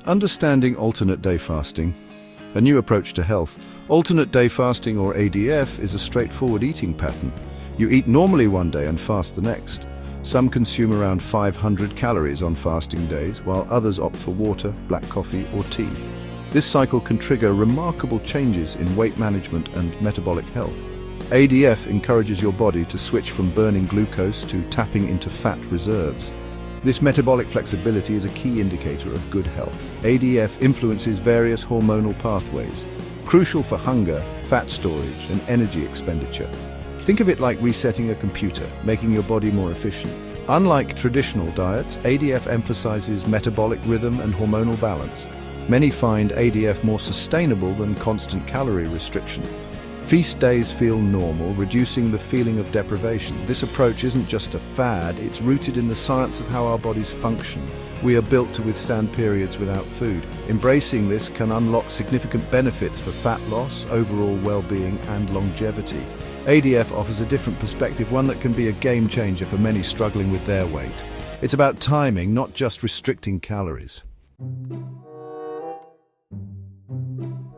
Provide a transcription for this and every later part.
Understanding alternate day fasting, a new approach to health. Alternate day fasting, or ADF, is a straightforward eating pattern. You eat normally one day and fast the next. Some consume around 500 calories on fasting days, while others opt for water, black coffee, or tea. This cycle can trigger remarkable changes in weight management and metabolic health. ADF encourages your body to switch from burning glucose to tapping into fat reserves. This metabolic flexibility is a key indicator of good health. ADF influences various hormonal pathways, crucial for hunger, fat storage, and energy expenditure. Think of it like resetting a computer, making your body more efficient. Unlike traditional diets, ADF emphasizes metabolic rhythm and hormonal balance. Many find ADF more sustainable than constant calorie restriction. Feast days feel normal, reducing the feeling of deprivation. This approach isn't just a fad, it's rooted in the science of how our bodies function. We are built to withstand periods without food. Embracing this can unlock significant benefits for fat loss, overall well-being, and longevity. ADF offers a different perspective, one that can be a game changer for many struggling with their weight. It's about timing, not just restricting calories.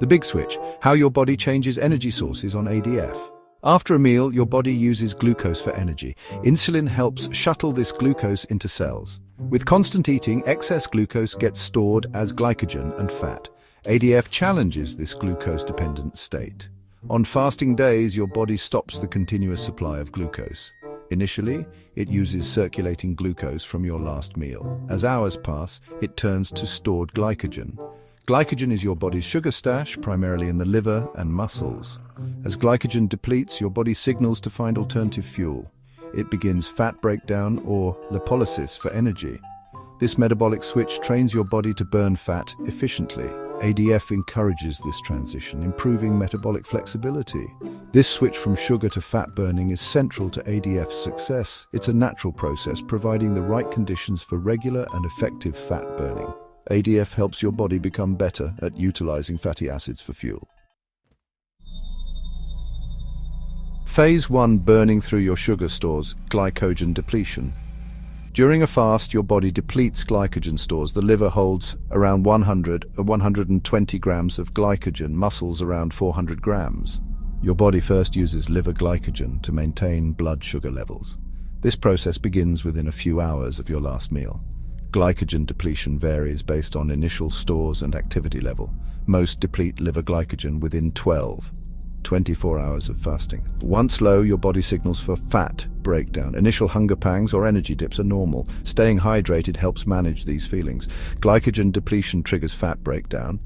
The big switch, how your body changes energy sources on ADF. After a meal, your body uses glucose for energy. Insulin helps shuttle this glucose into cells. With constant eating, excess glucose gets stored as glycogen and fat. ADF challenges this glucose-dependent state. On fasting days, your body stops the continuous supply of glucose. Initially, it uses circulating glucose from your last meal. As hours pass, it turns to stored glycogen. Glycogen is your body's sugar stash, primarily in the liver and muscles. As glycogen depletes, your body signals to find alternative fuel. It begins fat breakdown, or lipolysis, for energy. This metabolic switch trains your body to burn fat efficiently. ADF encourages this transition, improving metabolic flexibility. This switch from sugar to fat burning is central to ADF's success. It's a natural process, providing the right conditions for regular and effective fat burning. ADF helps your body become better at utilizing fatty acids for fuel. Phase 1: burning through your sugar stores, glycogen depletion. During a fast, your body depletes glycogen stores. The liver holds around 100 or 120 grams of glycogen, muscles around 400 grams. Your body first uses liver glycogen to maintain blood sugar levels. This process begins within a few hours of your last meal. Glycogen depletion varies based on initial stores and activity level. Most deplete liver glycogen within 24 hours of fasting. Once low, your body signals for fat breakdown. Initial hunger pangs or energy dips are normal. Staying hydrated helps manage these feelings. Glycogen depletion triggers fat breakdown.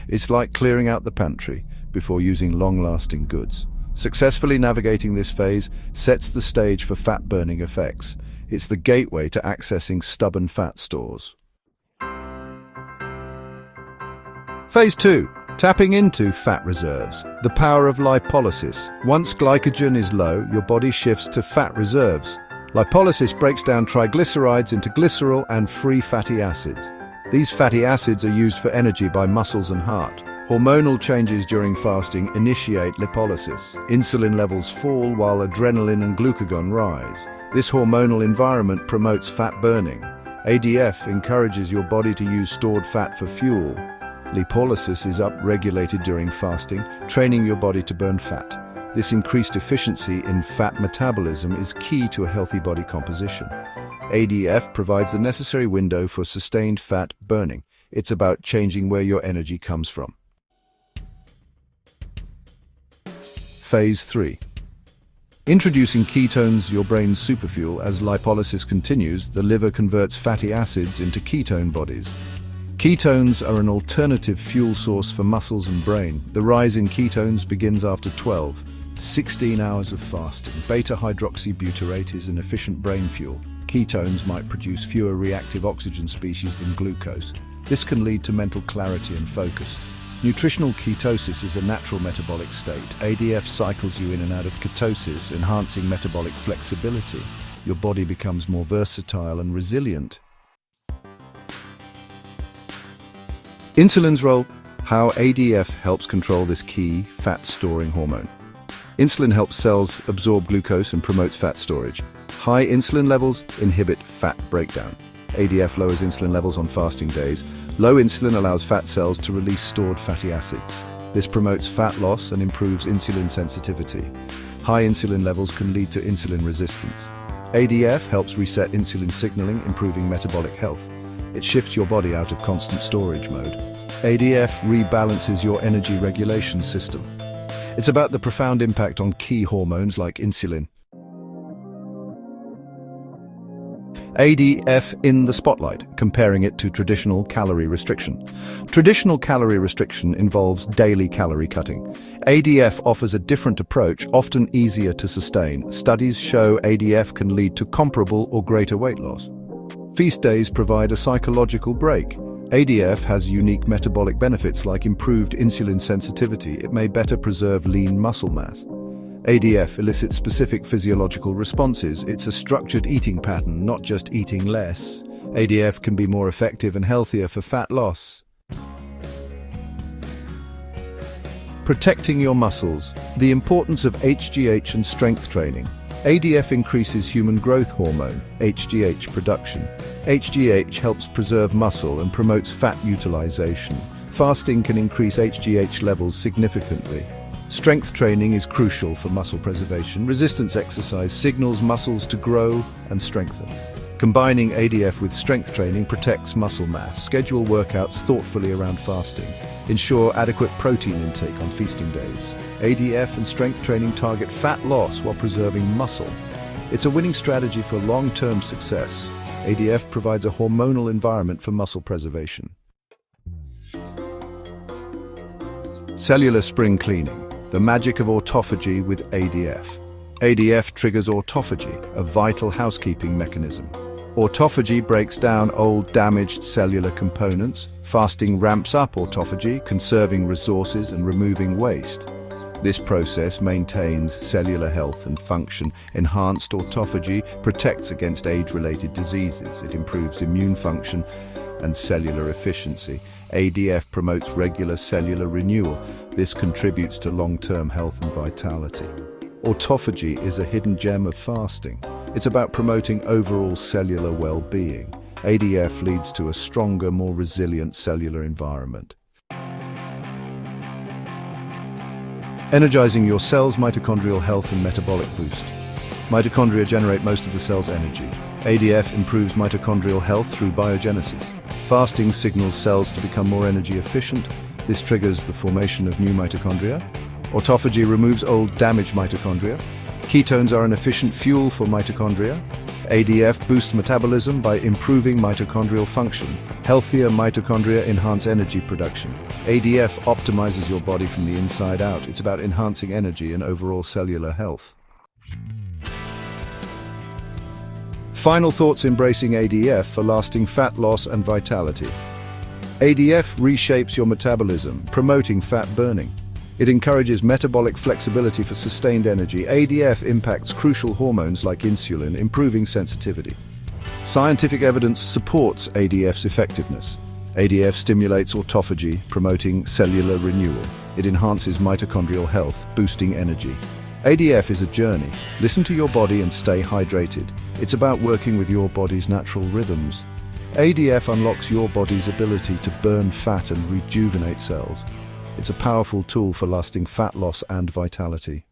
It's like clearing out the pantry before using long-lasting goods. Successfully navigating this phase sets the stage for fat-burning effects. It's the gateway to accessing stubborn fat stores. Phase 2. Tapping into fat reserves. The power of lipolysis. Once glycogen is low, your body shifts to fat reserves. Lipolysis breaks down triglycerides into glycerol and free fatty acids. These fatty acids are used for energy by muscles and heart. Hormonal changes during fasting initiate lipolysis. Insulin levels fall while adrenaline and glucagon rise. This hormonal environment promotes fat burning. ADF encourages your body to use stored fat for fuel. Lipolysis is upregulated during fasting, training your body to burn fat. This increased efficiency in fat metabolism is key to a healthy body composition. ADF provides the necessary window for sustained fat burning. It's about changing where your energy comes from. Phase 3. Introducing ketones, your brain's superfuel. As lipolysis continues, the liver converts fatty acids into ketone bodies. Ketones are an alternative fuel source for muscles and brain. The rise in ketones begins after 16 hours of fasting. Beta-hydroxybutyrate is an efficient brain fuel. Ketones might produce fewer reactive oxygen species than glucose. This can lead to mental clarity and focus. Nutritional ketosis is a natural metabolic state. ADF cycles you in and out of ketosis, enhancing metabolic flexibility. Your body becomes more versatile and resilient. Insulin's role: how ADF helps control this key fat-storing hormone. Insulin helps cells absorb glucose and promotes fat storage. High insulin levels inhibit fat breakdown. ADF lowers insulin levels on fasting days. Low insulin allows fat cells to release stored fatty acids. This promotes fat loss and improves insulin sensitivity. High insulin levels can lead to insulin resistance. ADF helps reset insulin signaling, improving metabolic health. It shifts your body out of constant storage mode. ADF rebalances your energy regulation system. It's about the profound impact on key hormones like insulin. ADF in the spotlight, comparing it to traditional calorie restriction. Traditional calorie restriction involves daily calorie cutting. ADF offers a different approach, often easier to sustain. Studies show ADF can lead to comparable or greater weight loss. Feast days provide a psychological break. ADF has unique metabolic benefits like improved insulin sensitivity. It may better preserve lean muscle mass. ADF elicits specific physiological responses. It's a structured eating pattern, not just eating less. ADF can be more effective and healthier for fat loss. Protecting your muscles. The importance of HGH and strength training. ADF increases human growth hormone, HGH production. HGH helps preserve muscle and promotes fat utilization. Fasting can increase HGH levels significantly. Strength training is crucial for muscle preservation. Resistance exercise signals muscles to grow and strengthen. Combining ADF with strength training protects muscle mass. Schedule workouts thoughtfully around fasting. Ensure adequate protein intake on feasting days. ADF and strength training target fat loss while preserving muscle. It's a winning strategy for long-term success. ADF provides a hormonal environment for muscle preservation. Cellular spring cleaning. The magic of autophagy with ADF. ADF triggers autophagy, a vital housekeeping mechanism. Autophagy breaks down old, damaged cellular components. Fasting ramps up autophagy, conserving resources and removing waste. This process maintains cellular health and function. Enhanced autophagy protects against age-related diseases. It improves immune function and cellular efficiency. ADF promotes regular cellular renewal. This contributes to long-term health and vitality. Autophagy is a hidden gem of fasting. It's about promoting overall cellular well-being. ADF leads to a stronger, more resilient cellular environment. Energizing your cells, mitochondrial health and metabolic boost. Mitochondria generate most of the cell's energy. ADF improves mitochondrial health through biogenesis. Fasting signals cells to become more energy efficient. This triggers the formation of new mitochondria. Autophagy removes old, damaged mitochondria. Ketones are an efficient fuel for mitochondria. ADF boosts metabolism by improving mitochondrial function. Healthier mitochondria enhance energy production. ADF optimizes your body from the inside out. It's about enhancing energy and overall cellular health. Final thoughts embracing ADF for lasting fat loss and vitality. ADF reshapes your metabolism, promoting fat burning. It encourages metabolic flexibility for sustained energy. ADF impacts crucial hormones like insulin, improving sensitivity. Scientific evidence supports ADF's effectiveness. ADF stimulates autophagy, promoting cellular renewal. It enhances mitochondrial health, boosting energy. ADF is a journey. Listen to your body and stay hydrated. It's about working with your body's natural rhythms. ADF unlocks your body's ability to burn fat and rejuvenate cells. It's a powerful tool for lasting fat loss and vitality.